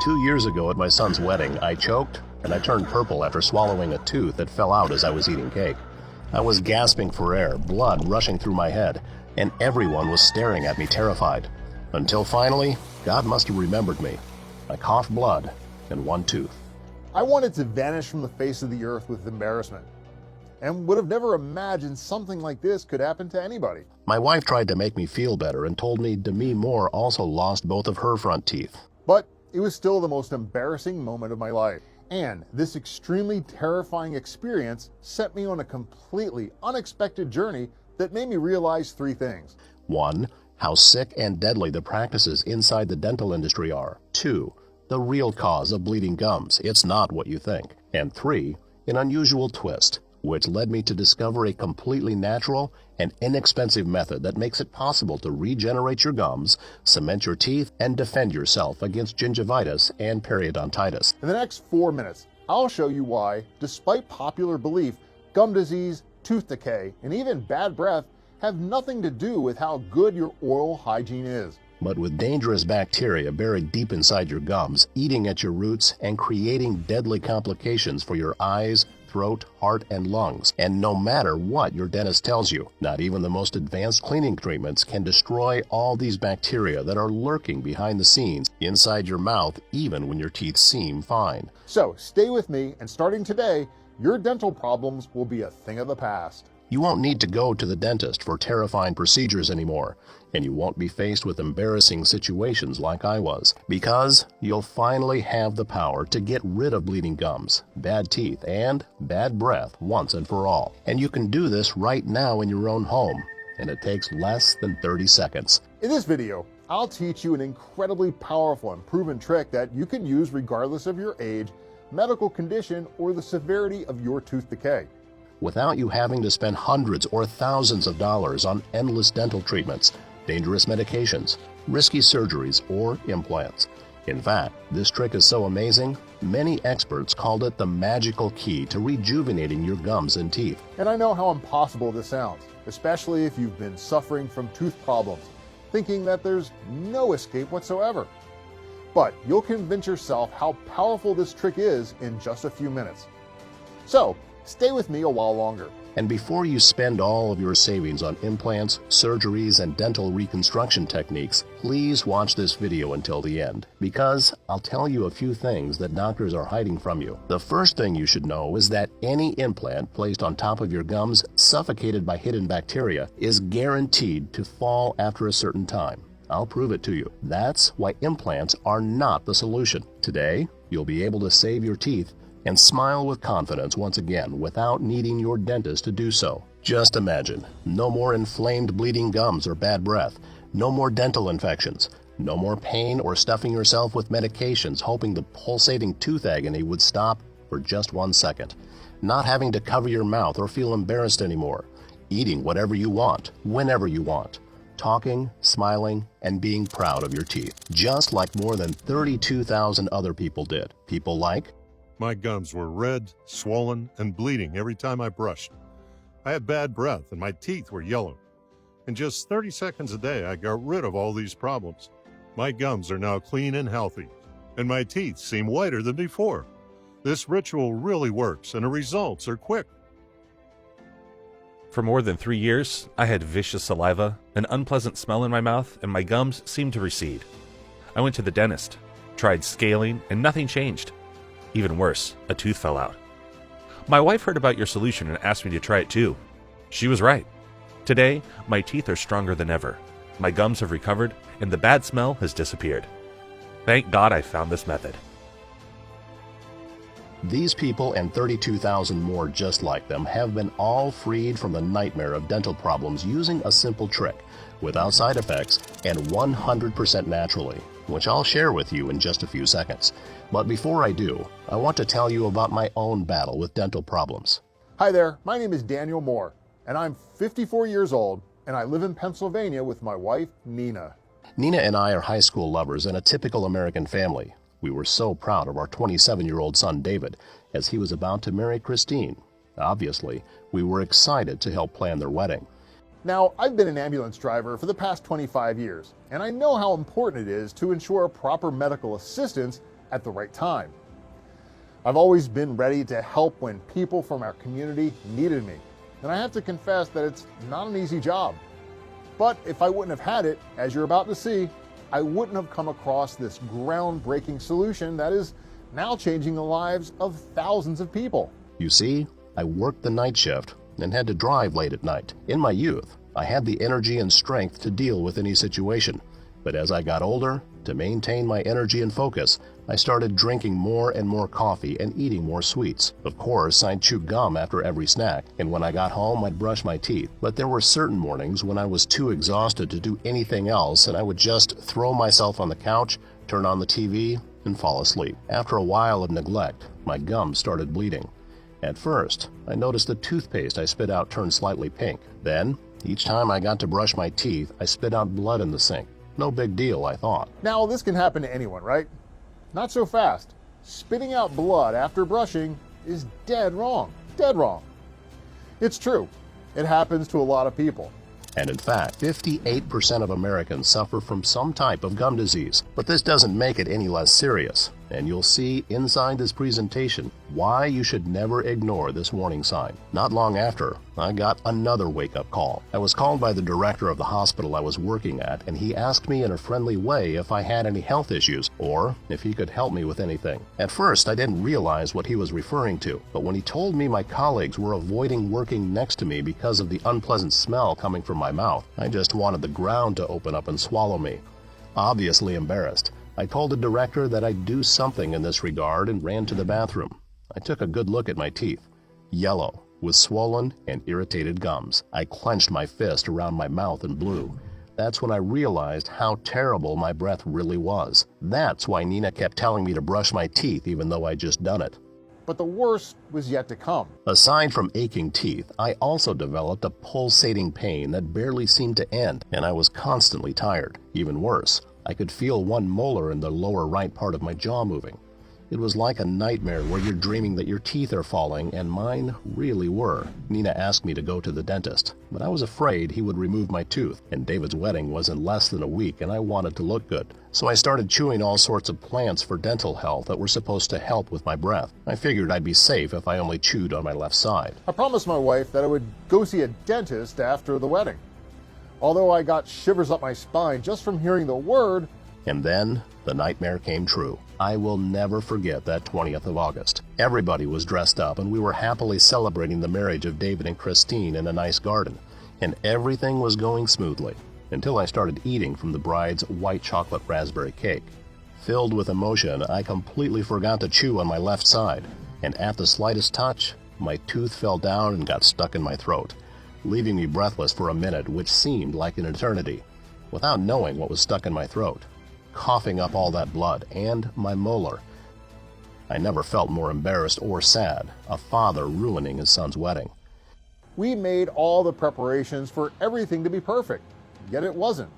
2 years ago at my son's wedding, I choked and I turned purple after swallowing a tooth that fell out as I was eating cake. I was gasping for air, blood rushing through my head, and everyone was staring at me terrified. Until finally, God must have remembered me. I coughed blood and one tooth. I wanted to vanish from the face of the earth with embarrassment, and would have never imagined something like this could happen to anybody. My wife tried to make me feel better and told me Demi Moore also lost both of her front teeth. But it was still the most embarrassing moment of my life. And this extremely terrifying experience set me on a completely unexpected journey that made me realize 3 things. 1. How sick and deadly the practices inside the dental industry are. 2. The real cause of bleeding gums. It's not what you think. And 3. An unusual twist, which led me to discover a completely natural and inexpensive method that makes it possible to regenerate your gums, cement your teeth, and defend yourself against gingivitis and periodontitis. In the next 4 minutes, I'll show you why, despite popular belief, gum disease, tooth decay, and even bad breath have nothing to do with how good your oral hygiene is. But with dangerous bacteria buried deep inside your gums, eating at your roots, and creating deadly complications for your eyes, throat, heart, and lungs. And no matter what your dentist tells you, not even the most advanced cleaning treatments can destroy all these bacteria that are lurking behind the scenes inside your mouth, even when your teeth seem fine. So stay with me, and starting today, your dental problems will be a thing of the past. You won't need to go to the dentist for terrifying procedures anymore, and you won't be faced with embarrassing situations like I was, because you'll finally have the power to get rid of bleeding gums, bad teeth, and bad breath once and for all. And you can do this right now in your own home, and it takes less than 30 seconds. In this video, I'll teach you an incredibly powerful and proven trick that you can use regardless of your age, medical condition, or the severity of your tooth decay, without you having to spend hundreds or thousands of dollars on endless dental treatments, dangerous medications, risky surgeries, or implants. In fact, this trick is so amazing, many experts called it the magical key to rejuvenating your gums and teeth. And I know how impossible this sounds, especially if you've been suffering from tooth problems, thinking that there's no escape whatsoever. But you'll convince yourself how powerful this trick is in just a few minutes. So, stay with me a while longer. And before you spend all of your savings on implants, surgeries, and dental reconstruction techniques, please watch this video until the end, because I'll tell you a few things that doctors are hiding from you. The first thing you should know is that any implant placed on top of your gums, suffocated by hidden bacteria, is guaranteed to fall after a certain time. I'll prove it to you. That's why implants are not the solution. Today, you'll be able to save your teeth and smile with confidence once again without needing your dentist to do so. Just imagine, no more inflamed bleeding gums or bad breath, no more dental infections, no more pain or stuffing yourself with medications hoping the pulsating tooth agony would stop for just 1 second, not having to cover your mouth or feel embarrassed anymore, eating whatever you want, whenever you want, talking, smiling, and being proud of your teeth, just like more than 32,000 other people did. People like my gums were red, swollen, and bleeding every time I brushed. I had bad breath and my teeth were yellow. In just 30 seconds a day, I got rid of all these problems. My gums are now clean and healthy, and my teeth seem whiter than before. This ritual really works, and the results are quick. For more than 3 years, I had vicious saliva, an unpleasant smell in my mouth, and my gums seemed to recede. I went to the dentist, tried scaling, and nothing changed. Even worse, a tooth fell out. My wife heard about your solution and asked me to try it too. She was right. Today, my teeth are stronger than ever. My gums have recovered, and the bad smell has disappeared. Thank God I found this method. These people and 32,000 more just like them have been all freed from the nightmare of dental problems using a simple trick, without side effects and 100% naturally, which I'll share with you in just a few seconds. But before I do, I want to tell you about my own battle with dental problems. Hi there, my name is Daniel Moore, and I'm 54 years old, and I live in Pennsylvania with my wife, Nina. Nina and I are high school lovers in a typical American family. We were so proud of our 27-year-old son, David, as he was about to marry Christine. Obviously, we were excited to help plan their wedding. Now, I've been an ambulance driver for the past 25 years, and I know how important it is to ensure proper medical assistance at the right time. I've always been ready to help when people from our community needed me, and I have to confess that it's not an easy job. But if I wouldn't have had it, as you're about to see, I wouldn't have come across this groundbreaking solution that is now changing the lives of thousands of people. You see, I worked the night shift and had to drive late at night. In my youth, I had the energy and strength to deal with any situation. But as I got older, to maintain my energy and focus, I started drinking more and more coffee and eating more sweets. Of course, I'd chew gum after every snack, and when I got home, I'd brush my teeth. But there were certain mornings when I was too exhausted to do anything else, and I would just throw myself on the couch, turn on the TV, and fall asleep. After a while of neglect, my gums started bleeding. At first, I noticed the toothpaste I spit out turned slightly pink. Then, each time I got to brush my teeth, I spit out blood in the sink. No big deal, I thought. Now, this can happen to anyone, right? Not so fast. Spitting out blood after brushing is dead wrong. Dead wrong. It's true. It happens to a lot of people. And in fact, 58% of Americans suffer from some type of gum disease. But this doesn't make it any less serious. And you'll see inside this presentation why you should never ignore this warning sign. Not long after, I got another wake-up call. I was called by the director of the hospital I was working at, and he asked me in a friendly way if I had any health issues or if he could help me with anything. At first, I didn't realize what he was referring to, but when he told me my colleagues were avoiding working next to me because of the unpleasant smell coming from my mouth, I just wanted the ground to open up and swallow me. Obviously embarrassed, I told the director that I'd do something in this regard and ran to the bathroom. I took a good look at my teeth. Yellow, with swollen and irritated gums. I clenched my fist around my mouth and blew. That's when I realized how terrible my breath really was. That's why Nina kept telling me to brush my teeth even though I'd just done it. But the worst was yet to come. Aside from aching teeth, I also developed a pulsating pain that barely seemed to end, and I was constantly tired. Even worse, I could feel one molar in the lower right part of my jaw moving. It was like a nightmare where you're dreaming that your teeth are falling, and mine really were. Nina asked me to go to the dentist, but I was afraid he would remove my tooth, and David's wedding was in less than a week, and I wanted to look good. So I started chewing all sorts of plants for dental health that were supposed to help with my breath. I figured I'd be safe if I only chewed on my left side. I promised my wife that I would go see a dentist after the wedding. Although I got shivers up my spine just from hearing the word. And then the nightmare came true. I will never forget that 20th of August. Everybody was dressed up, and we were happily celebrating the marriage of David and Christine in a nice garden, and everything was going smoothly until I started eating from the bride's white chocolate raspberry cake. Filled with emotion, I completely forgot to chew on my left side, and at the slightest touch, my tooth fell down and got stuck in my throat, leaving me breathless for a minute, which seemed like an eternity, without knowing what was stuck in my throat, coughing up all that blood and my molar. I never felt more embarrassed or sad, a father ruining his son's wedding. We made all the preparations for everything to be perfect, yet it wasn't.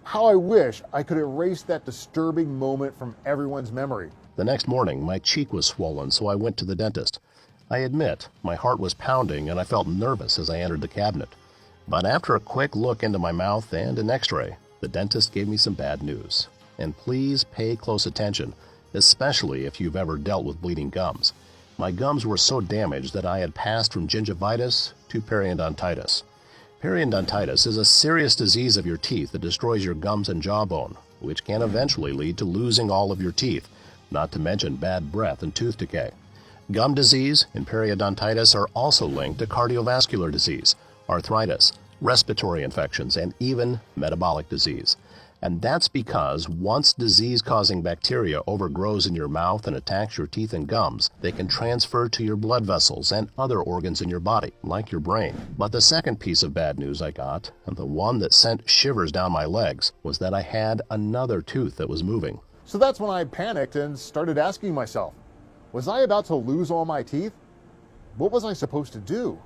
How I wish I could erase that disturbing moment from everyone's memory. The next morning, my cheek was swollen, so I went to the dentist. I admit, my heart was pounding and I felt nervous as I entered the cabinet. But after a quick look into my mouth and an x-ray, the dentist gave me some bad news. And please pay close attention, especially if you've ever dealt with bleeding gums. My gums were so damaged that I had passed from gingivitis to periodontitis. Periodontitis is a serious disease of your teeth that destroys your gums and jawbone, which can eventually lead to losing all of your teeth, not to mention bad breath and tooth decay. Gum disease and periodontitis are also linked to cardiovascular disease, arthritis, respiratory infections, and even metabolic disease. And that's because once disease-causing bacteria overgrows in your mouth and attacks your teeth and gums, they can transfer to your blood vessels and other organs in your body, like your brain. But the second piece of bad news I got, and the one that sent shivers down my legs, was that I had another tooth that was moving. So that's when I panicked and started asking myself, was I about to lose all my teeth? What was I supposed to do?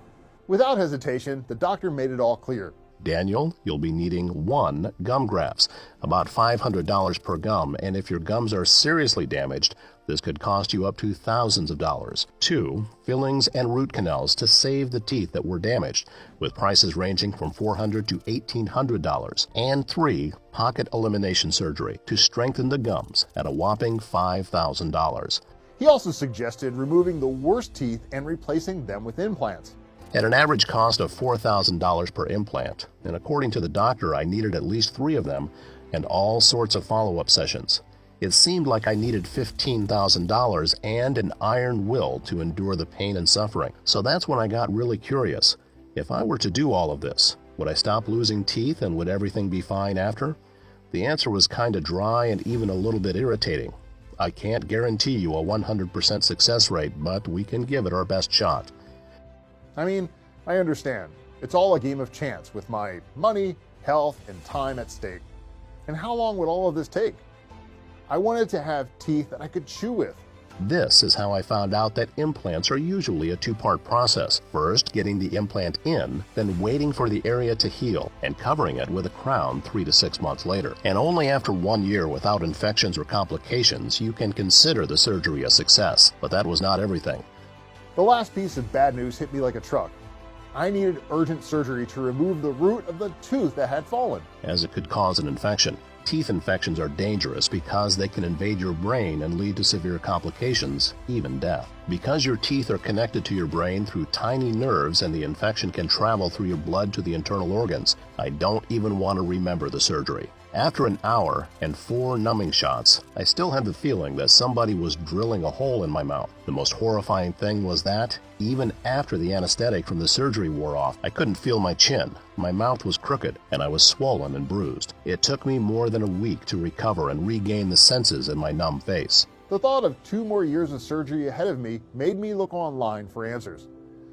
Without hesitation, the doctor made it all clear. Daniel, you'll be needing 1. Gum grafts, about $500 per gum, and if your gums are seriously damaged, this could cost you up to thousands of dollars. 2. Fillings and root canals to save the teeth that were damaged, with prices ranging from $400 to $1,800. And 3. Pocket elimination surgery to strengthen the gums at a whopping $5,000. He also suggested removing the worst teeth and replacing them with implants. At an average cost of $4,000 per implant, and according to the doctor, I needed at least 3 of them and all sorts of follow-up sessions. It seemed like I needed $15,000 and an iron will to endure the pain and suffering. So that's when I got really curious. If I were to do all of this, would I stop losing teeth and would everything be fine after? The answer was kind of dry and even a little bit irritating. I can't guarantee you a 100% success rate, but we can give it our best shot. I mean, I understand. It's all a game of chance with my money, health, and time at stake. And how long would all of this take? I wanted to have teeth that I could chew with. This is how I found out that implants are usually a 2-part process. First, getting the implant in, then waiting for the area to heal, and covering it with a crown 3 to 6 months later. And only after 1 year without infections or complications, you can consider the surgery a success. But that was not everything. The last piece of bad news hit me like a truck. I needed urgent surgery to remove the root of the tooth that had fallen, as it could cause an infection. Teeth infections are dangerous because they can invade your brain and lead to severe complications, even death. Because your teeth are connected to your brain through tiny nerves and the infection can travel through your blood to the internal organs, I don't even want to remember the surgery. After an hour and 4 numbing shots, I still had the feeling that somebody was drilling a hole in my mouth. The most horrifying thing was that, even after the anesthetic from the surgery wore off, I couldn't feel my chin. My mouth was crooked, and I was swollen and bruised. It took me more than a week to recover and regain the senses in my numb face. The thought of 2 more years of surgery ahead of me made me look online for answers,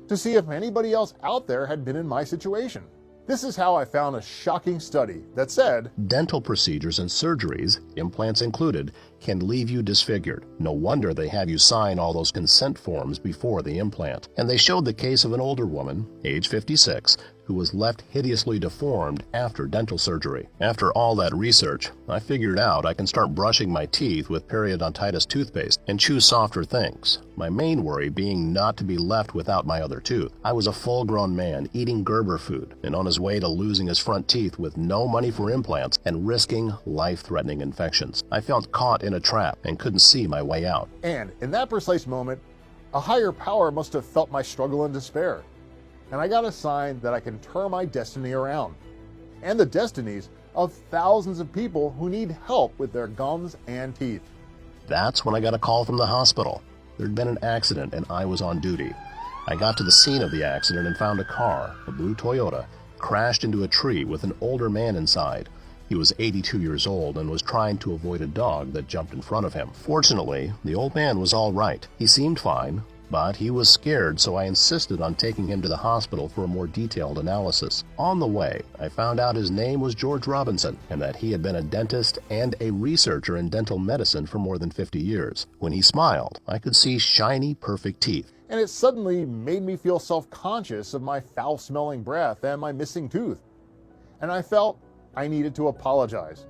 to see if anybody else out there had been in my situation. This is how I found a shocking study that said, dental procedures and surgeries, implants included, can leave you disfigured. No wonder they have you sign all those consent forms before the implant. And they showed the case of an older woman, age 56, who was left hideously deformed after dental surgery. After all that research, I figured out I can start brushing my teeth with periodontitis toothpaste and chew softer things, my main worry being not to be left without my other tooth. I was a full-grown man eating Gerber food and on his way to losing his front teeth with no money for implants and risking life-threatening infections. I felt caught in a trap and couldn't see my way out. And in that precise moment, a higher power must have felt my struggle and despair. And I got a sign that I can turn my destiny around, and the destinies of thousands of people who need help with their gums and teeth. That's when I got a call from the hospital. There'd been an accident and I was on duty. I got to the scene of the accident and found a car, a blue Toyota, crashed into a tree with an older man inside. He was 82 years old and was trying to avoid a dog that jumped in front of him. Fortunately, the old man was all right. He seemed fine, but he was scared, so I insisted on taking him to the hospital for a more detailed analysis. On the way, I found out his name was George Robinson and that he had been a dentist and a researcher in dental medicine for more than 50 years. When he smiled, I could see shiny, perfect teeth. And it suddenly made me feel self-conscious of my foul-smelling breath and my missing tooth. And I felt I needed to apologize.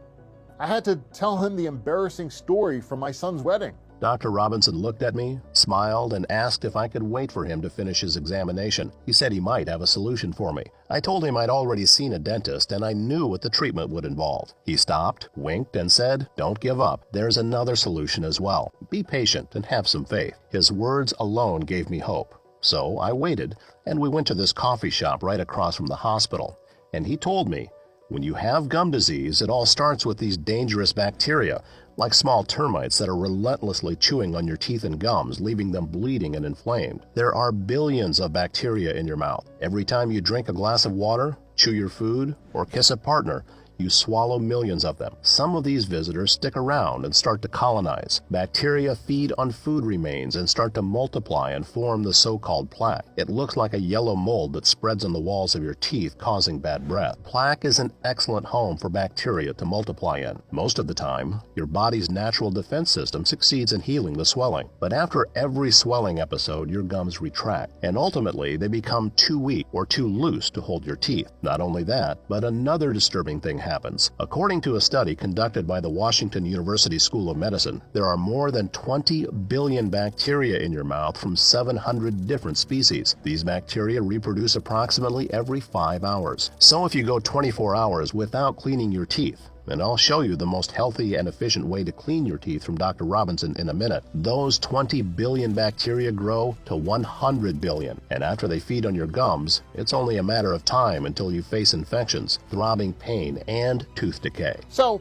I had to tell him the embarrassing story from my son's wedding. Dr. Robinson looked at me, smiled, and asked if I could wait for him to finish his examination. He said he might have a solution for me. I told him I'd already seen a dentist and I knew what the treatment would involve. He stopped, winked, and said, "Don't give up. There's another solution as well. Be patient and have some faith." His words alone gave me hope. So I waited, and we went to this coffee shop right across from the hospital. And he told me, when you have gum disease, it all starts with these dangerous bacteria, like small termites that are relentlessly chewing on your teeth and gums, leaving them bleeding and inflamed. There are billions of bacteria in your mouth. Every time you drink a glass of water, chew your food, or kiss a partner, You swallow millions of them. Some of these visitors stick around and start to colonize. Bacteria feed on food remains and start to multiply and form the so-called plaque. It looks like a yellow mold that spreads on the walls of your teeth, causing bad breath. Plaque is an excellent home for bacteria to multiply in. Most of the time, your body's natural defense system succeeds in healing the swelling. But after every swelling episode, your gums retract, and ultimately they become too weak or too loose to hold your teeth. Not only that, but another disturbing thing happens. According to a study conducted by the Washington University School of Medicine, there are more than 20 billion bacteria in your mouth from 700 different species. These bacteria reproduce approximately every 5 hours. So if you go 24 hours without cleaning your teeth, and I'll show you the most healthy and efficient way to clean your teeth from Dr. Robinson in a minute, those 20 billion bacteria grow to 100 billion. And after they feed on your gums, it's only a matter of time until you face infections, throbbing pain, and tooth decay. So,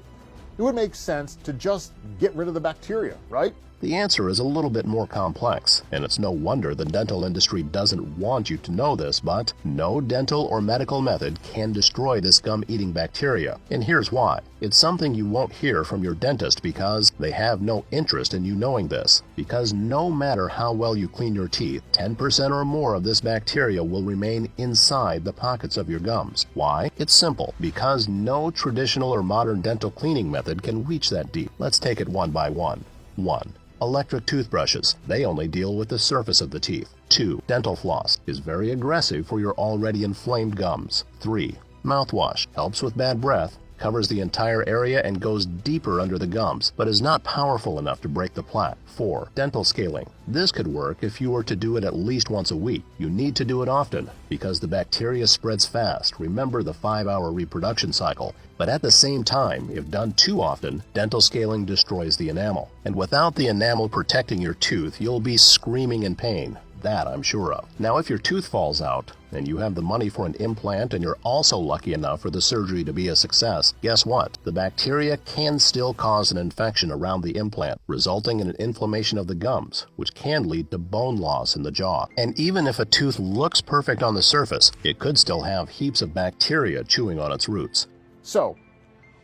it would make sense to just get rid of the bacteria, right? The answer is a little bit more complex, and it's no wonder the dental industry doesn't want you to know this, but no dental or medical method can destroy this gum-eating bacteria. And here's why. It's something you won't hear from your dentist because they have no interest in you knowing this. Because no matter how well you clean your teeth, 10% or more of this bacteria will remain inside the pockets of your gums. Why? It's simple. Because no traditional or modern dental cleaning method can reach that deep. Let's take it one by one. 1. Electric toothbrushes. They only deal with the surface of the teeth. 2. Dental floss is very aggressive for your already inflamed gums. 3. Mouthwash helps with bad breath, covers the entire area and goes deeper under the gums, but is not powerful enough to break the plaque. 4. Dental scaling. This could work if you were to do it at least once a week. You need to do it often because the bacteria spreads fast. Remember the 5-hour reproduction cycle. But at the same time, if done too often, dental scaling destroys the enamel. And without the enamel protecting your tooth, you'll be screaming in pain. That I'm sure of. Now, if your tooth falls out and you have the money for an implant and you're also lucky enough for the surgery to be a success, guess what? The bacteria can still cause an infection around the implant, resulting in an inflammation of the gums, which can lead to bone loss in the jaw. And even if a tooth looks perfect on the surface, it could still have heaps of bacteria chewing on its roots. So,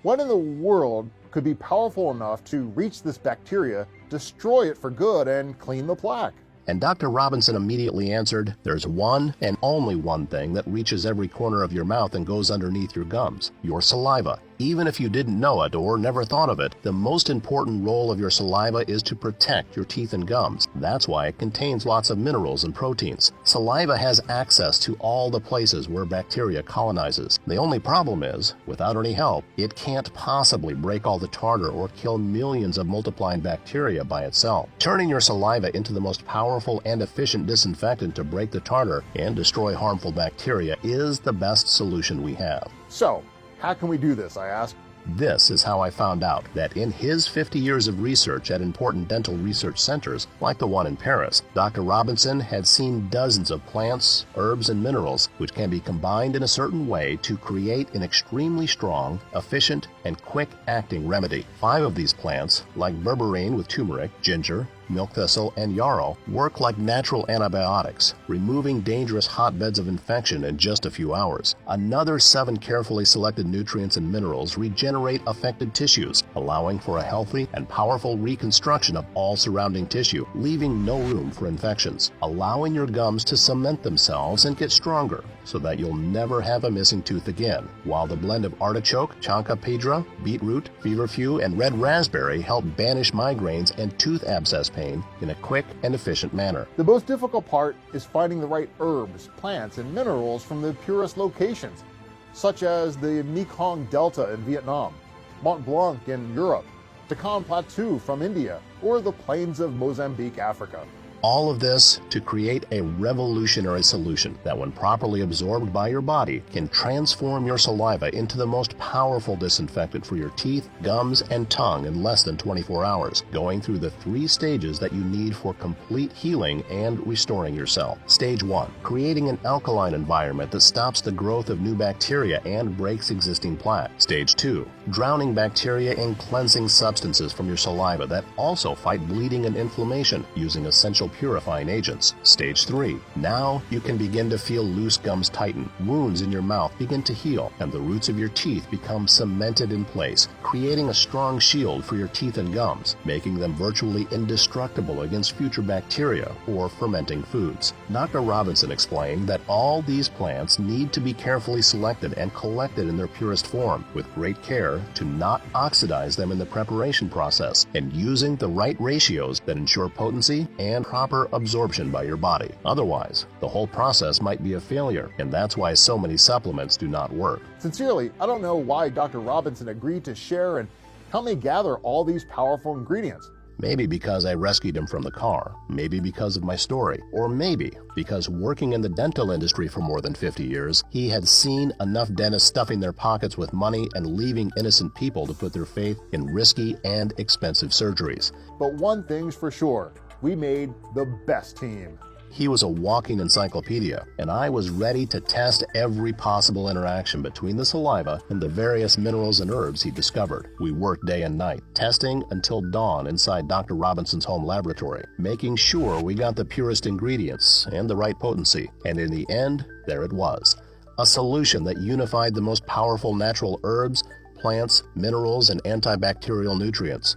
what in the world could be powerful enough to reach this bacteria, destroy it for good, and clean the plaque? And Dr. Robinson immediately answered, there's one and only one thing that reaches every corner of your mouth and goes underneath your gums, your saliva. Even if you didn't know it or never thought of it, the most important role of your saliva is to protect your teeth and gums. That's why it contains lots of minerals and proteins. Saliva has access to all the places where bacteria colonizes. The only problem is, without any help, it can't possibly break all the tartar or kill millions of multiplying bacteria by itself. Turning your saliva into the most powerful and efficient disinfectant to break the tartar and destroy harmful bacteria is the best solution we have. So, how can we do this, I ask? This is how I found out that in his 50 years of research at important dental research centers, like the one in Paris, Dr. Robinson had seen dozens of plants, herbs, and minerals which can be combined in a certain way to create an extremely strong, efficient, and quick-acting remedy. 5 of these plants, like berberine with turmeric, ginger, milk thistle, and yarrow, work like natural antibiotics, removing dangerous hotbeds of infection in just a few hours. Another 7 carefully selected nutrients and minerals regenerate affected tissues, allowing for a healthy and powerful reconstruction of all surrounding tissue, leaving no room for infections, allowing your gums to cement themselves and get stronger, so that you'll never have a missing tooth again, while the blend of artichoke, chanca pedra, beetroot, feverfew, and red raspberry help banish migraines and tooth abscess pain in a quick and efficient manner. The most difficult part is finding the right herbs, plants, and minerals from the purest locations, such as the Mekong Delta in Vietnam, Mont Blanc in Europe, Deccan Plateau from India, or the plains of Mozambique, Africa. All of this to create a revolutionary solution that, when properly absorbed by your body, can transform your saliva into the most powerful disinfectant for your teeth, gums, and tongue in less than 24 hours, going through the 3 stages that you need for complete healing and restoring yourself. Stage 1. Creating an alkaline environment that stops the growth of new bacteria and breaks existing plaque. Stage 2. Drowning bacteria in cleansing substances from your saliva that also fight bleeding and inflammation using essential purifying agents. Stage 3. Now you can begin to feel loose gums tighten, wounds in your mouth begin to heal, and the roots of your teeth become cemented in place, creating a strong shield for your teeth and gums, making them virtually indestructible against future bacteria or fermenting foods. Dr. Robinson explained that all these plants need to be carefully selected and collected in their purest form, with great care to not oxidize them in the preparation process, and using the right ratios that ensure potency and proper absorption by your body. Otherwise, the whole process might be a failure, and that's why so many supplements do not work. Sincerely, I don't know why Dr. Robinson agreed to share and help me gather all these powerful ingredients. Maybe because I rescued him from the car, maybe because of my story, or maybe because working in the dental industry for more than 50 years, he had seen enough dentists stuffing their pockets with money and leaving innocent people to put their faith in risky and expensive surgeries. But one thing's for sure, we made the best team. He was a walking encyclopedia, and I was ready to test every possible interaction between the saliva and the various minerals and herbs he discovered. We worked day and night, testing until dawn inside Dr. Robinson's home laboratory, making sure we got the purest ingredients and the right potency. And in the end, there it was. A solution that unified the most powerful natural herbs, plants, minerals, and antibacterial nutrients.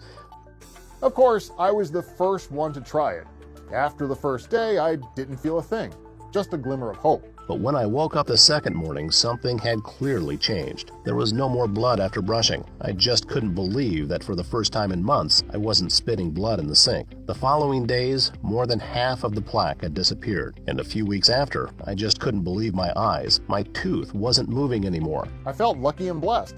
Of course, I was the first one to try it. After the first day, I didn't feel a thing, just a glimmer of hope. But when I woke up the second morning, something had clearly changed. There was no more blood after brushing. I just couldn't believe that for the first time in months, I wasn't spitting blood in the sink. The following days, more than half of the plaque had disappeared. And a few weeks after, I just couldn't believe my eyes. My tooth wasn't moving anymore. I felt lucky and blessed.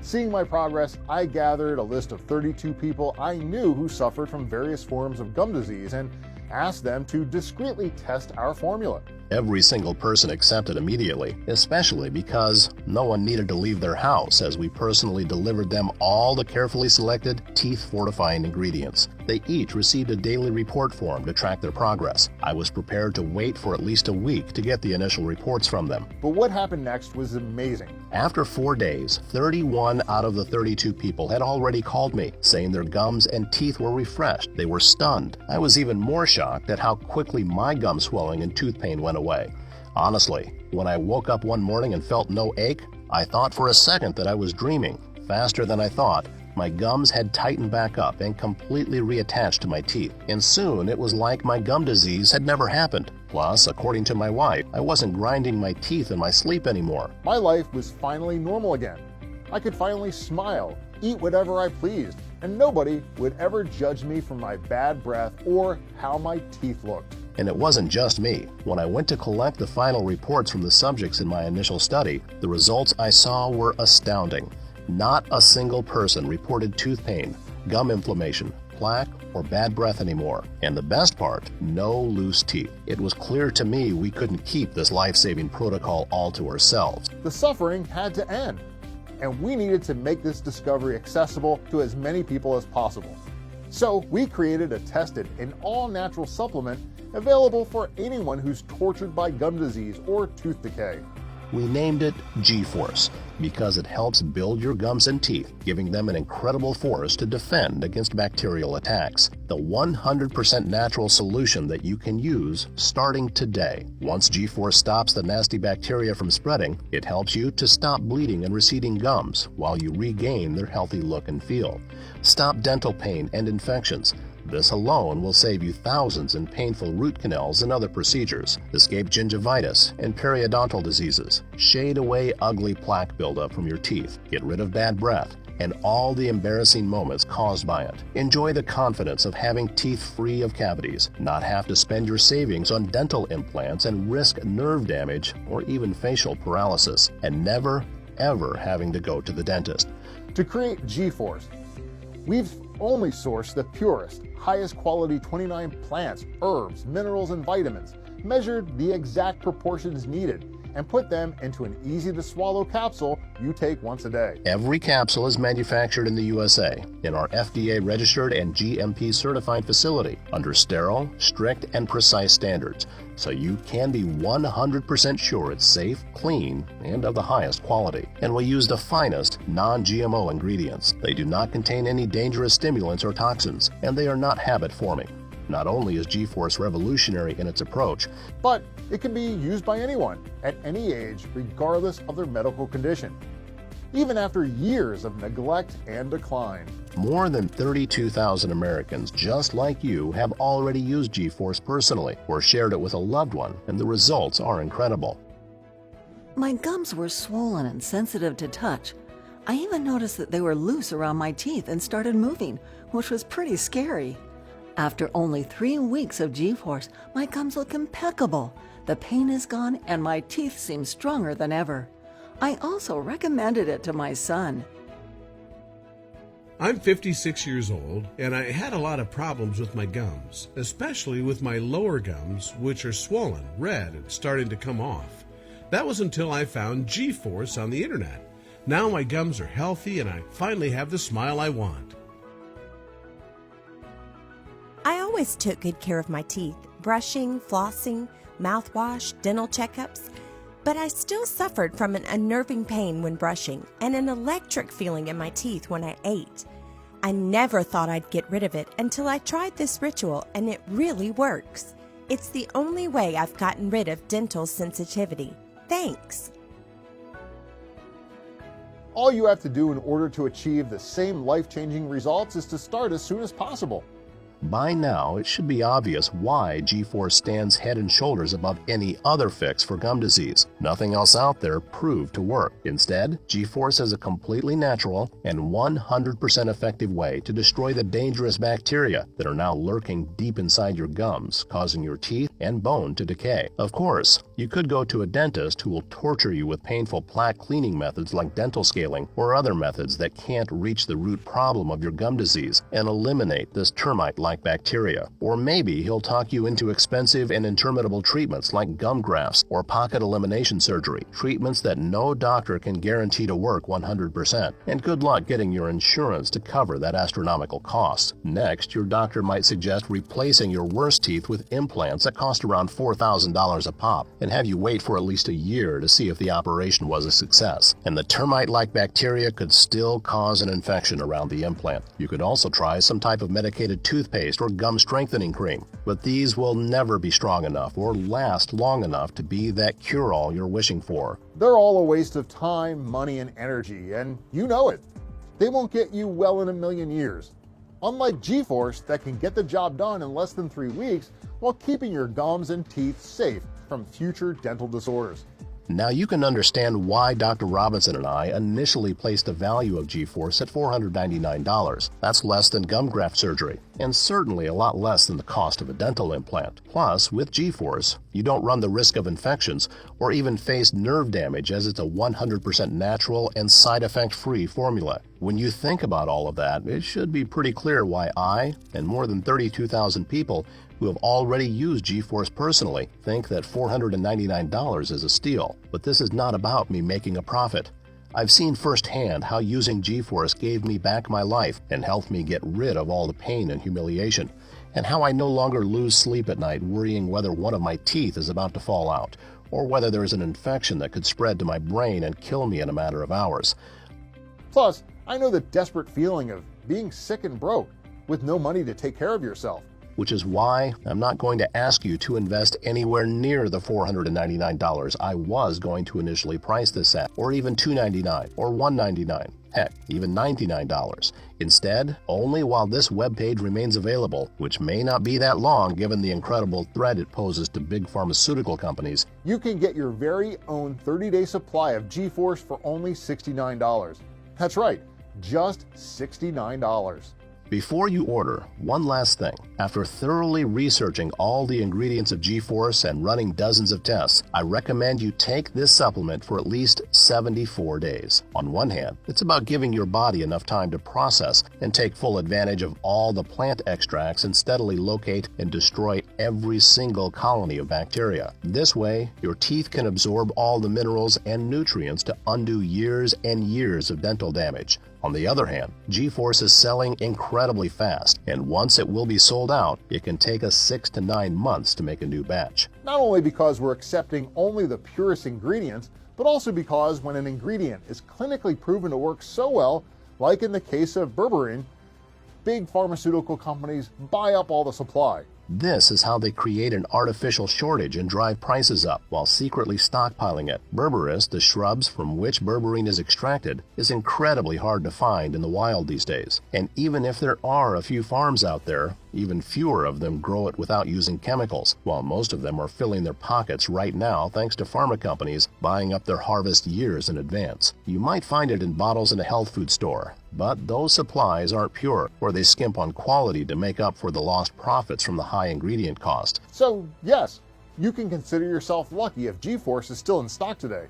Seeing my progress, I gathered a list of 32 people I knew who suffered from various forms of gum disease and asked them to discreetly test our formula. Every single person accepted immediately, especially because no one needed to leave their house as we personally delivered them all the carefully selected teeth-fortifying ingredients. They each received a daily report form to track their progress. I was prepared to wait for at least a week to get the initial reports from them. But what happened next was amazing. After 4 days, 31 out of the 32 people had already called me, saying their gums and teeth were refreshed. They were stunned. I was even more shocked at how quickly my gum swelling and tooth pain went away. Honestly, when I woke up one morning and felt no ache, I thought for a second that I was dreaming. Faster than I thought, my gums had tightened back up and completely reattached to my teeth, and soon it was like my gum disease had never happened. Plus, according to my wife, I wasn't grinding my teeth in my sleep anymore. My life was finally normal again. I could finally smile, eat whatever I pleased, and nobody would ever judge me for my bad breath or how my teeth looked. And it wasn't just me. When I went to collect the final reports from the subjects in my initial study, the results I saw were astounding. Not a single person reported tooth pain, gum inflammation, plaque, or bad breath anymore. And the best part, no loose teeth. It was clear to me we couldn't keep this life-saving protocol all to ourselves. The suffering had to end, and we needed to make this discovery accessible to as many people as possible. So we created a tested and all-natural supplement available for anyone who's tortured by gum disease or tooth decay. We named it G-Force because it helps build your gums and teeth, giving them an incredible force to defend against bacterial attacks. The 100% natural solution that you can use starting today. Once G-Force stops the nasty bacteria from spreading, it helps you to stop bleeding and receding gums while you regain their healthy look and feel. Stop dental pain and infections. This alone will save you thousands in painful root canals and other procedures. Escape gingivitis and periodontal diseases. Shade away ugly plaque buildup from your teeth. Get rid of bad breath and all the embarrassing moments caused by it. Enjoy the confidence of having teeth free of cavities, not have to spend your savings on dental implants and risk nerve damage or even facial paralysis, and never, ever having to go to the dentist. To create G-Force, we've only sourced the purest, highest quality 29 plants, herbs, minerals, and vitamins, measured the exact proportions needed, and put them into an easy-to-swallow capsule you take once a day. Every capsule is manufactured in the USA in our FDA-registered and GMP-certified facility under sterile, strict, and precise standards, so you can be 100% sure it's safe, clean, and of the highest quality. And we use the finest non-GMO ingredients. They do not contain any dangerous stimulants or toxins, and they are not habit-forming. Not only is G-Force revolutionary in its approach, but it can be used by anyone at any age, regardless of their medical condition, even after years of neglect and decline. more than 32,000 Americans just like you have already used G-Force personally or shared it with a loved one, and the results are incredible. My gums were swollen and sensitive to touch. I even noticed that they were loose around my teeth and started moving, which was pretty scary. After only 3 weeks of G-Force, my gums look impeccable. The pain is gone and my teeth seem stronger than ever. I also recommended it to my son. I'm 56 years old, and I had a lot of problems with my gums, especially with my lower gums, which are swollen, red, and starting to come off. That was until I found G-Force on the internet. Now my gums are healthy, and I finally have the smile I want. I always took good care of my teeth, brushing, flossing, mouthwash, dental checkups, but I still suffered from an unnerving pain when brushing and an electric feeling in my teeth when I ate. I never thought I'd get rid of it until I tried this ritual, and it really works. It's the only way I've gotten rid of dental sensitivity. Thanks. All you have to do in order to achieve the same life-changing results is to start as soon as possible. By now, it should be obvious why G-Force stands head and shoulders above any other fix for gum disease. Nothing else out there proved to work. Instead, G-Force is a completely natural and 100% effective way to destroy the dangerous bacteria that are now lurking deep inside your gums, causing your teeth and bone to decay. Of course, you could go to a dentist who will torture you with painful plaque cleaning methods like dental scaling or other methods that can't reach the root problem of your gum disease and eliminate this termite-like bacteria. Or maybe he'll talk you into expensive and interminable treatments like gum grafts or pocket elimination surgery, treatments that no doctor can guarantee to work 100%. And good luck getting your insurance to cover that astronomical cost. Next, your doctor might suggest replacing your worst teeth with implants that cost around $4,000 a pop, and have you wait for at least a year to see if the operation was a success. And the termite-like bacteria could still cause an infection around the implant. You could also try some type of medicated toothpaste or gum strengthening cream, but these will never be strong enough or last long enough to be that cure-all you're wishing for. They're all a waste of time, money, and energy, and you know it. They won't get you well in a million years. Unlike G-Force that can get the job done in less than 3 weeks while keeping your gums and teeth safe from future dental disorders. Now you can understand why Dr. Robinson and I initially placed the value of G-Force at $499. That's less than gum graft surgery, and certainly a lot less than the cost of a dental implant. Plus, with G-Force, you don't run the risk of infections or even face nerve damage, as it's a 100% natural and side effect-free formula. When you think about all of that, it should be pretty clear why I, and more than 32,000 people who have already used G-Force personally, think that $499 is a steal. But this is not about me making a profit. I've seen firsthand how using G-Force gave me back my life and helped me get rid of all the pain and humiliation, and how I no longer lose sleep at night worrying whether one of my teeth is about to fall out, or whether there is an infection that could spread to my brain and kill me in a matter of hours. Plus, I know the desperate feeling of being sick and broke with no money to take care of yourself. Which is why I'm not going to ask you to invest anywhere near the $499 I was going to initially price this at, or even $299 or $199, heck, even $99. Instead, only while this webpage remains available, which may not be that long given the incredible threat it poses to big pharmaceutical companies, you can get your very own 30-day supply of G-Force for only $69. That's right, just $69. Before you order, one last thing. After thoroughly researching all the ingredients of G-Force and running dozens of tests, I recommend you take this supplement for at least 74 days. On one hand, it's about giving your body enough time to process and take full advantage of all the plant extracts and steadily locate and destroy every single colony of bacteria. This way, your teeth can absorb all the minerals and nutrients to undo years and years of dental damage. On the other hand, G-Force is selling incredibly fast, and once it will be sold out, it can take us 6 to 9 months to make a new batch. Not only because we're accepting only the purest ingredients, but also because when an ingredient is clinically proven to work so well, like in the case of berberine, big pharmaceutical companies buy up all the supply. This is how they create an artificial shortage and drive prices up while secretly stockpiling it. Berberis, the shrubs from which berberine is extracted, is incredibly hard to find in the wild these days. And even if there are a few farms out there, even fewer of them grow it without using chemicals, while most of them are filling their pockets right now thanks to pharma companies buying up their harvest years in advance. You might find it in bottles in a health food store, but those supplies aren't pure, or they skimp on quality to make up for the lost profits from the high ingredient cost. So yes, you can consider yourself lucky if G-Force is still in stock today.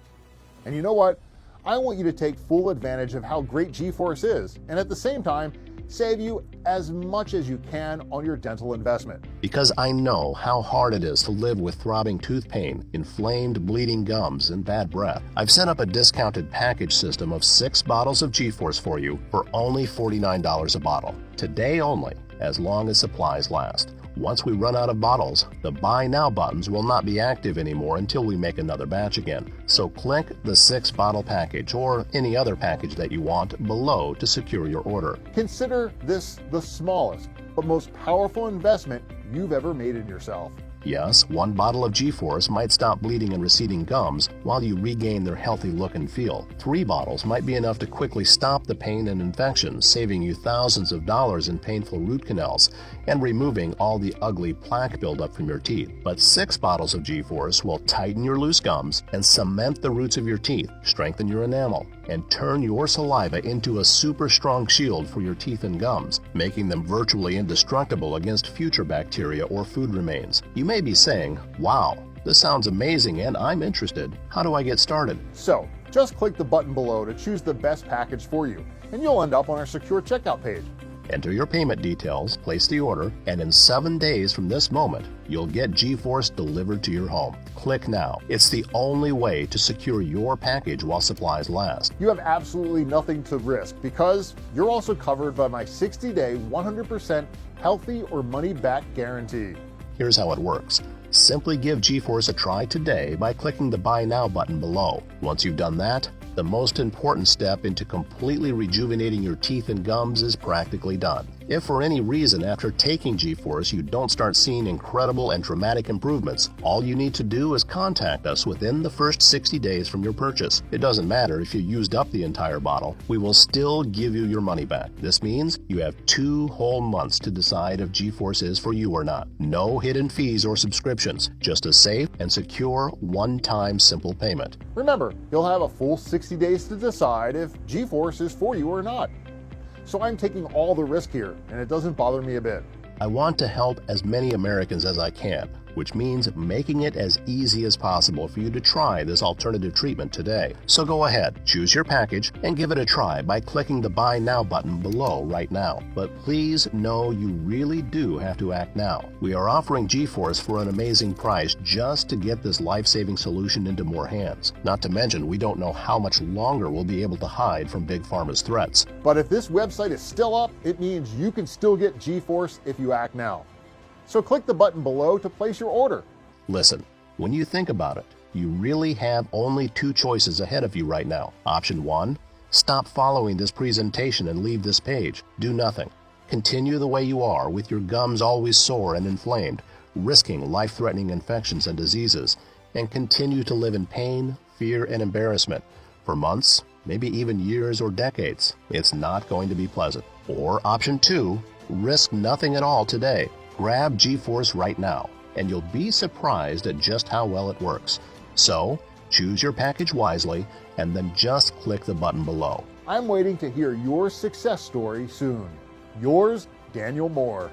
And you know what? I want you to take full advantage of how great G-Force is, and at the same time, save you as much as you can on your dental investment. Because I know how hard it is to live with throbbing tooth pain, inflamed, bleeding gums, and bad breath. I've set up a discounted package system of 6 bottles of G-Force for you for only $49 a bottle. Today only, as long as supplies last. Once we run out of bottles, the Buy Now buttons will not be active anymore until we make another batch again. So click the 6-bottle package or any other package that you want below to secure your order. Consider this the smallest but most powerful investment you've ever made in yourself. Yes, 1 bottle of G-Force might stop bleeding and receding gums while you regain their healthy look and feel. 3 bottles might be enough to quickly stop the pain and infection, saving you thousands of dollars in painful root canals and removing all the ugly plaque buildup from your teeth. But 6 bottles of G-Force will tighten your loose gums and cement the roots of your teeth, strengthen your enamel, and turn your saliva into a super strong shield for your teeth and gums, making them virtually indestructible against future bacteria or food remains. You may be saying, wow, this sounds amazing and I'm interested. How do I get started? So, just click the button below to choose the best package for you, and you'll end up on our secure checkout page. Enter your payment details, place the order, and in 7 days from this moment, you'll get G-Force delivered to your home. Click now. It's the only way to secure your package while supplies last. You have absolutely nothing to risk because you're also covered by my 60-day 100% healthy or money-back guarantee. Here's how it works. Simply give G-Force a try today by clicking the Buy Now button below. Once you've done that, the most important step into completely rejuvenating your teeth and gums is practically done. If for any reason after taking G-Force you don't start seeing incredible and dramatic improvements, all you need to do is contact us within the first 60 days from your purchase. It doesn't matter if you used up the entire bottle, we will still give you your money back. This means you have 2 whole months to decide if G-Force is for you or not. No hidden fees or subscriptions, just a safe and secure one-time simple payment. Remember, you'll have a full 60 days to decide if G-Force is for you or not. So I'm taking all the risk here, and it doesn't bother me a bit. I want to help as many Americans as I can, which means making it as easy as possible for you to try this alternative treatment today. So go ahead, choose your package, and give it a try by clicking the Buy Now button below right now. But please know you really do have to act now. We are offering G-Force for an amazing price just to get this life-saving solution into more hands. Not to mention, we don't know how much longer we'll be able to hide from Big Pharma's threats. But if this website is still up, it means you can still get G-Force if you act now. So click the button below to place your order. Listen, when you think about it, you really have only 2 choices ahead of you right now. Option 1, stop following this presentation and leave this page. Do nothing. Continue the way you are with your gums always sore and inflamed, risking life-threatening infections and diseases, and continue to live in pain, fear, and embarrassment for months, maybe even years or decades. It's not going to be pleasant. Or option 2, risk nothing at all today. Grab G-Force right now, and you'll be surprised at just how well it works. So, choose your package wisely, and then just click the button below. I'm waiting to hear your success story soon. Yours, Daniel Moore.